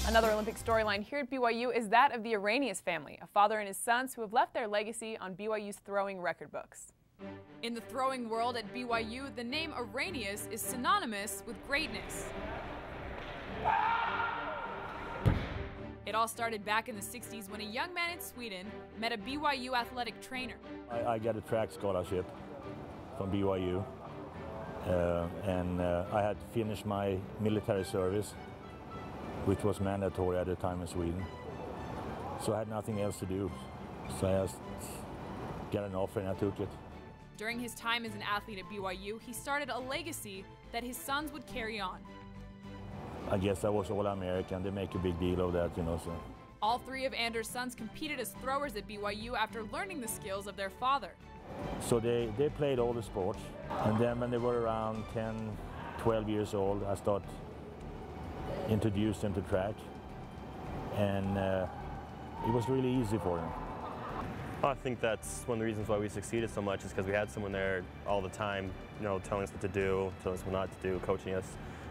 Another Olympic storyline here at BYU is that of the Arrhenius family, a father and his sons who have left their legacy on BYU's throwing record books. In the throwing world at BYU, the name Arrhenius is synonymous with greatness. It all started back in the 60s when a young man in Sweden met a BYU athletic trainer. I got a track scholarship from BYU, and I had finished my military service, which was mandatory at the time in Sweden. So I had nothing else to do. So I just got an offer and I took it. During his time as an athlete at BYU, he started a legacy that his sons would carry on. I guess I was All-American. They make a big deal of that, you know. So. All three of Anders' sons competed as throwers at BYU after learning the skills of their father. So they played all the sports. And then when they were around 10, 12 years old, I started introduced them to track, and it was really easy for them. I think that's one of the reasons why we succeeded so much is because we had someone there all the time, you know, telling us what to do, telling us what not to do, coaching us.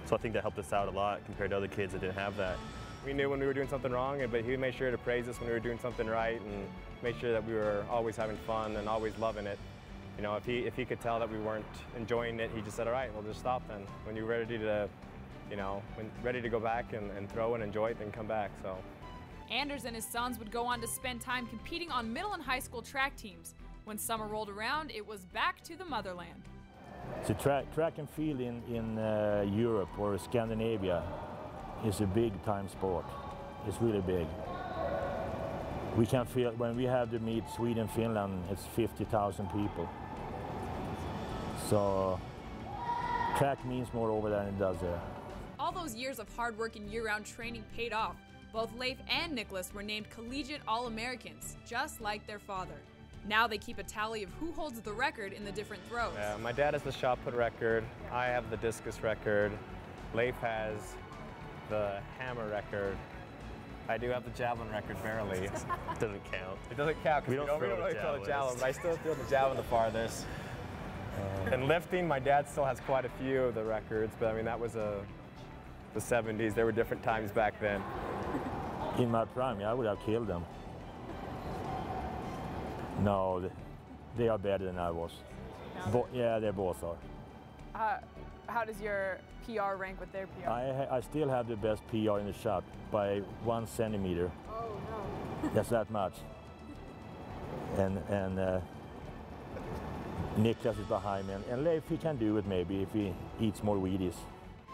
So I think that helped us out a lot compared to other kids that didn't have that. We knew when we were doing something wrong, but he made sure to praise us when we were doing something right and make sure that we were always having fun and always loving it. You know, if he could tell that we weren't enjoying it, he just said, all right, we'll just stop then. When you're ready to, you know, when ready to go back and throw and enjoy it, then come back. So. Anders and his sons would go on to spend time competing on middle and high school track teams. When summer rolled around, it was back to the motherland. So track and field in Europe or Scandinavia is a big time sport. It's really big. We can feel when we have to meet Sweden, Finland, it's 50,000 people. So track means more over there than it does there. All those years of hard work and year-round training paid off. Both Leif and Nicholas were named collegiate All-Americans, just like their father. Now they keep a tally of who holds the record in the different throws. Yeah, my dad has the shot put record. I have the discus record. Leif has the hammer record. I do have the javelin record, barely. It doesn't count. It doesn't count because we don't really throw the javelin, but I still throw the javelin the farthest. And lifting, my dad still has quite a few of the records, but I mean, that was the 70s. There were different times back then. In my prime, yeah, I would have killed them. No, they are better than I was. Yeah, they both are. How does your PR rank with their PR? I still have the best PR in the shot by 1 centimeter. Oh, no. That's that much. And Niklas is behind me. And Leif, he can do it maybe if he eats more Wheaties.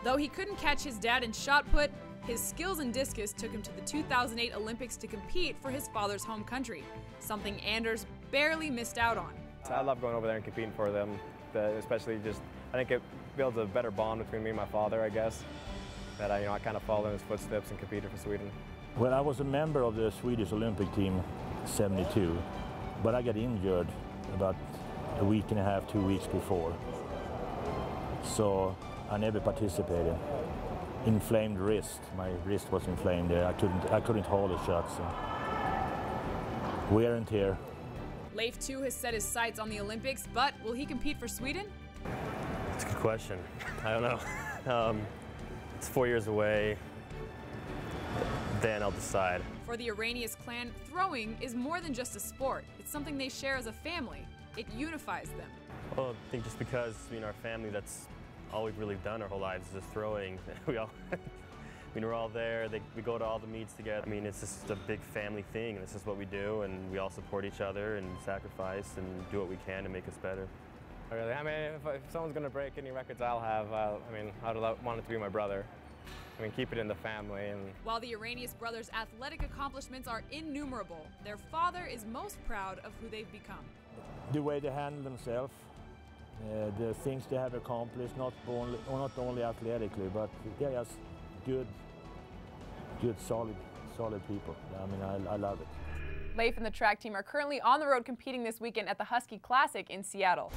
Though he couldn't catch his dad in shot put, his skills in discus took him to the 2008 Olympics to compete for his father's home country, something Anders barely missed out on. I love going over there and competing for them, especially just, I think it builds a better bond between me and my father, I guess, that I kind of followed in his footsteps and competed for Sweden. Well, I was a member of the Swedish Olympic team '72, but I got injured about a week and a half, 2 weeks before. So I never participated. Inflamed wrist. My wrist was inflamed there. I couldn't hold a shot. So wear and tear. Leif too has set his sights on the Olympics, but will he compete for Sweden? It's a good question. I don't know. It's 4 years away. Then I'll decide. For the Arrhenius clan, throwing is more than just a sport. It's something they share as a family. It unifies them. Well, I think just because, our family, that's all we've really done our whole lives is just throwing. We all, we're all there. We go to all the meets together. It's just a big family thing. This is what we do, and we all support each other and sacrifice and do what we can to make us better. Really, if someone's going to break any records I'll have, I'd want it to be my brother. Keep it in the family. And while the Arrhenius brothers' athletic accomplishments are innumerable, their father is most proud of who they've become. The way they handle themselves, the things they have accomplished, not only athletically, but they're just good, solid people. I love it. Leif and the track team are currently on the road competing this weekend at the Husky Classic in Seattle.